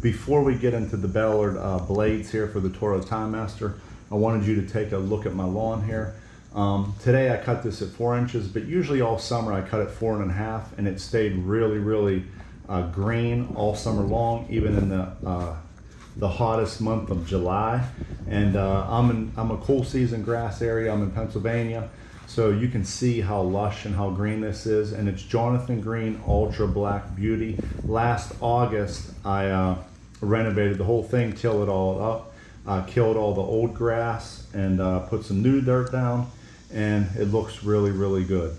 Before we get into the Ballard blades here for the Toro TimeMaster, I wanted you to take a look at my lawn here. Today I cut this at 4 inches, but usually all summer I cut it 4.5, and it stayed really green all summer long, even in the hottest month of July. And I'm a cool season grass area. I'm in Pennsylvania, so you can see how lush and how green this is. And it's Jonathan Green Ultra Black Beauty. Last August I renovated the whole thing, tilled it all up, killed all the old grass, and put some new dirt down, and it looks really good.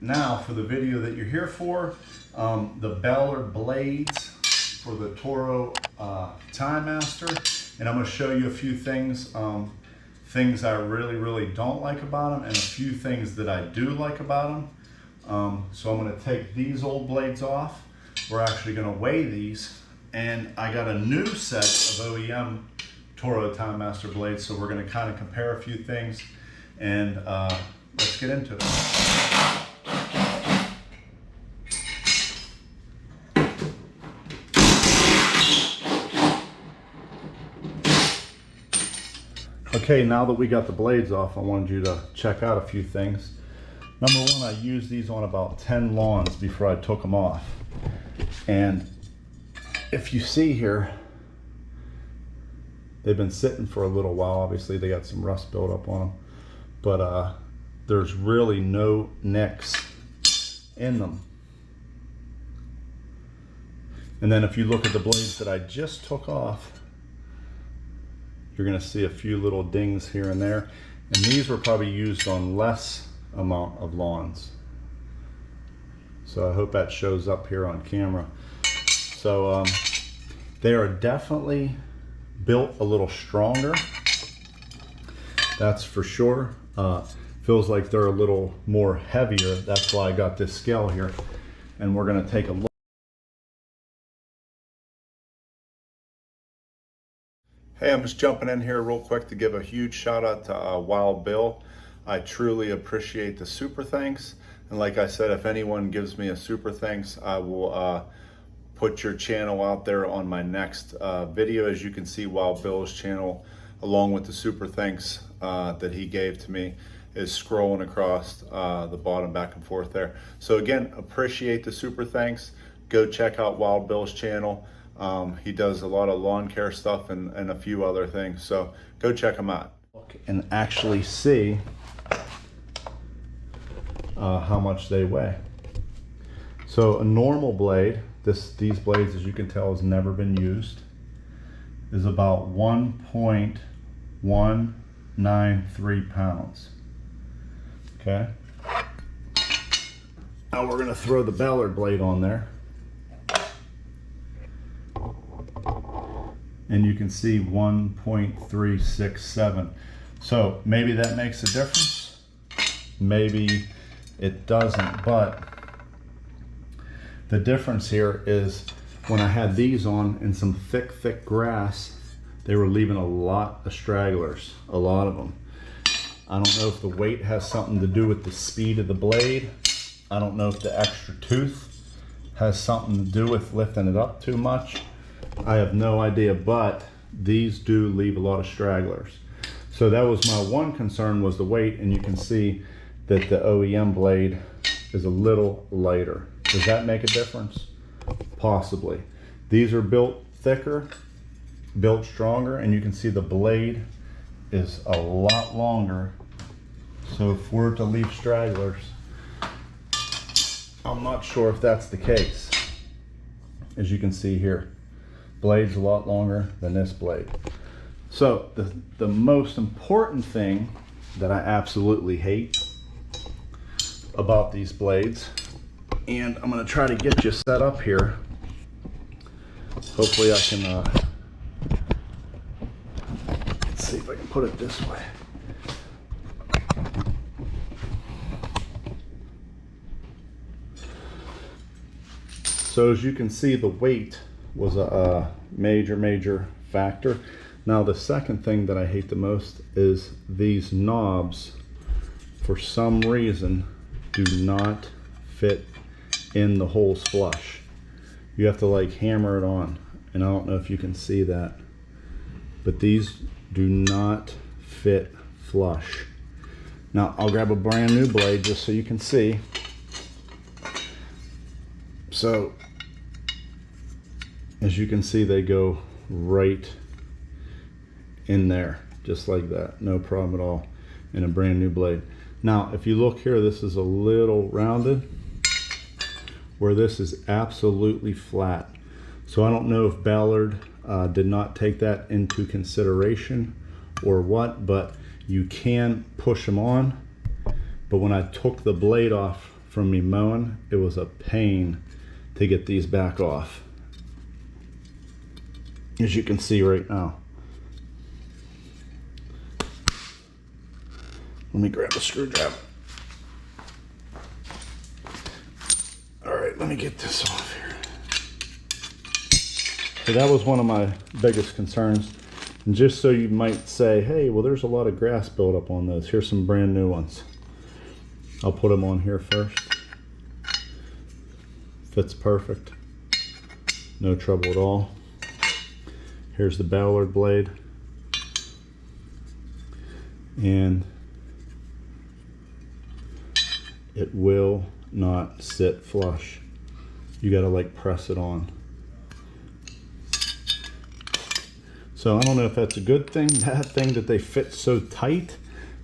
Now for the video that you're here for, the Ballard blades for the Toro TimeMaster, and I'm going to show you a few things, things I really don't like about them, and a few things that I do like about them. So I'm going to take these old blades off. We're actually going to weigh these, and I got a new set of OEM Toro TimeMaster blades, so we're going to kind of compare a few things, and let's get into it. Okay, now that we got the blades off, I wanted you to check out a few things. Number one, I used these on about 10 lawns before I took them off. And if you see here, they've been sitting for a little while. Obviously, they got some rust built up on them. But there's really no nicks in them. And then if you look at the blades that I just took off, you're going to see a few little dings here and there, and these were probably used on less amount of lawns, so I hope that shows up here on camera. So they are definitely built a little stronger, that's for sure. Feels like they're a little more heavier. That's why I got this scale here, and we're going to take a look. Hey, I'm just jumping in here real quick to give a huge shout out to Wild Bill. I truly appreciate the super thanks. And like I said, if anyone gives me a super thanks, I will put your channel out there on my next video. As you can see, Wild Bill's channel, along with the super thanks that he gave to me, is scrolling across the bottom back and forth there. So again, appreciate the super thanks. Go check out Wild Bill's channel. He does a lot of lawn care stuff and a few other things, so go check him out. Look and actually see how much they weigh. So a normal blade, these blades, as you can tell, has never been used, is about 1.193 pounds. Okay. Now we're going to throw the Ballard blade on there. And you can see 1.367. So maybe that makes a difference. Maybe it doesn't, but the difference here is when I had these on in some thick grass, they were leaving a lot of stragglers, a lot of them. I don't know if the weight has something to do with the speed of the blade. I don't know if the extra tooth has something to do with lifting it up too much. I have no idea, but these do leave a lot of stragglers. So that was my one concern, was the weight, and you can see that the OEM blade is a little lighter. Does that make a difference? Possibly. These are built thicker, built stronger, and you can see the blade is a lot longer. So if we're to leave stragglers, I'm not sure if that's the case. As you can see here, blade's a lot longer than this blade. So the most important thing that I absolutely hate about these blades, and I'm going to try to get you set up here. Hopefully I can I can put it this way. So as you can see, the weight was a major factor. Now the second thing that I hate the most is these knobs, for some reason, do not fit in the holes flush. You have to like hammer it on, and I don't know if you can see that, but these do not fit flush. Now I'll grab a brand new blade just so you can see. So as you can see, they go right in there just like that, no problem at all, in a brand new blade. Now if you look here, this is a little rounded where this is absolutely flat. So I don't know if Ballard did not take that into consideration or what, but you can push them on. But when I took the blade off from me mowing, it was a pain to get these back off, as you can see right now. Let me grab a screwdriver. All right, let me get this off here. So that was one of my biggest concerns. And just so you might say, hey, well, there's a lot of grass buildup on those. Here's some brand new ones. I'll put them on here first. Fits perfect. No trouble at all. Here's the Ballard blade. And it will not sit flush. You gotta like press it on. So I don't know if that's a good thing, bad thing that they fit so tight,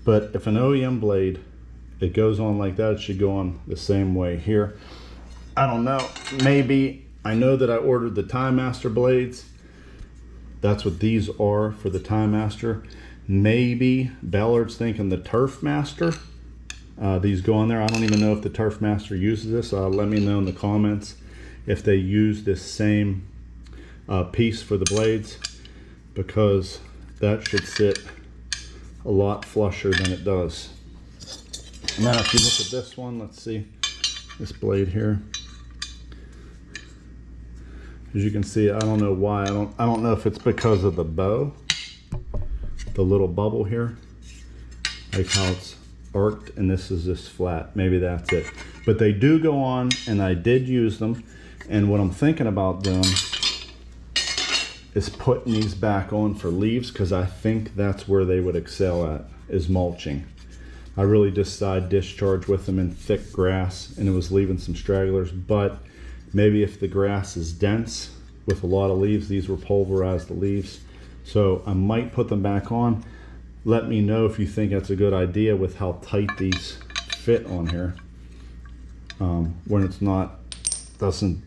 but if an OEM blade, it goes on like that, it should go on the same way here. I don't know, maybe, I know that I ordered the TimeMaster blades. That's what these are for the TimeMaster. Maybe Ballard's thinking the TurfMaster. These go on there. I don't even know if the TurfMaster uses this. Let me know in the comments if they use this same piece for the blades, because that should sit a lot flusher than it does. Now if you look at this one, let's see this blade here. As you can see, I don't know why. I don't know if it's because of the bow, the little bubble here, like how it's arced, and this is just flat. Maybe that's it. But they do go on, and I did use them. And what I'm thinking about doing is putting these back on for leaves, because I think that's where they would excel at, is mulching. I really just side discharge with them in thick grass, and it was leaving some stragglers. But maybe if the grass is dense with a lot of leaves, these were pulverized leaves. So I might put them back on. Let me know if you think that's a good idea with how tight these fit on here. When it's not,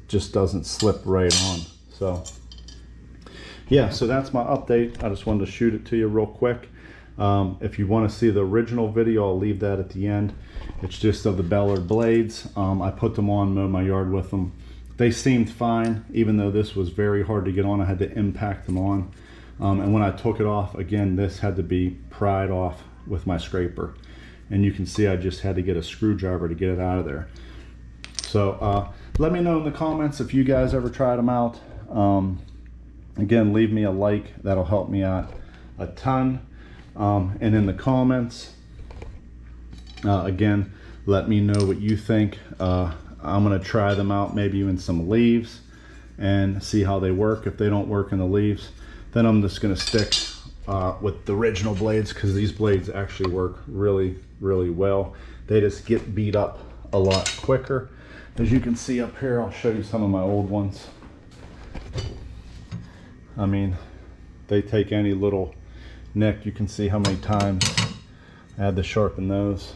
just doesn't slip right on. So yeah, so that's my update. I just wanted to shoot it to you real quick. If you want to see the original video, I'll leave that at the end. It's just of the Ballard blades. I put them on, mowed my yard with them. They seemed fine, even though this was very hard to get on. I had to impact them on. And when I took it off, again, this had to be pried off with my scraper. And you can see I just had to get a screwdriver to get it out of there. So let me know in the comments if you guys ever tried them out. Again, leave me a like. That'll help me out a ton. And in the comments, again, let me know what you think. I'm going to try them out, maybe even some leaves, and see how they work. If they don't work in the leaves, then I'm just going to stick with the original blades, because these blades actually work really, really well. They just get beat up a lot quicker. As you can see up here, I'll show you some of my old ones. I mean, they take any little nick. You can see how many times I had to sharpen those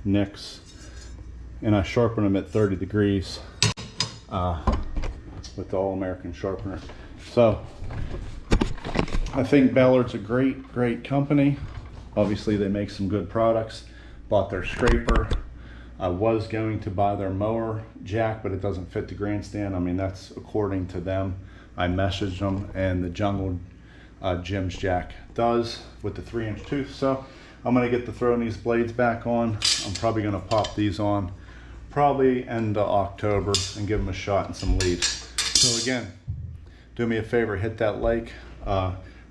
nicks. And I sharpen them at 30 degrees with the All-American sharpener. So I think Ballard's a great company. Obviously they make some good products. Bought their scraper. I was going to buy their mower jack, but it doesn't fit the Grandstand. I mean, that's according to them. I messaged them, and the jungle Jim's jack does with the 3-inch tooth. So I'm gonna get to throwing these blades back on. I'm probably gonna pop these on probably end of October and give them a shot in some leaves. So again, do me a favor, hit that like,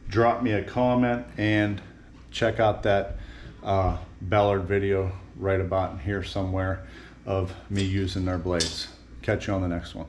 drop me a comment, and check out that Ballard video right about in here somewhere of me using their blades. Catch you on the next one.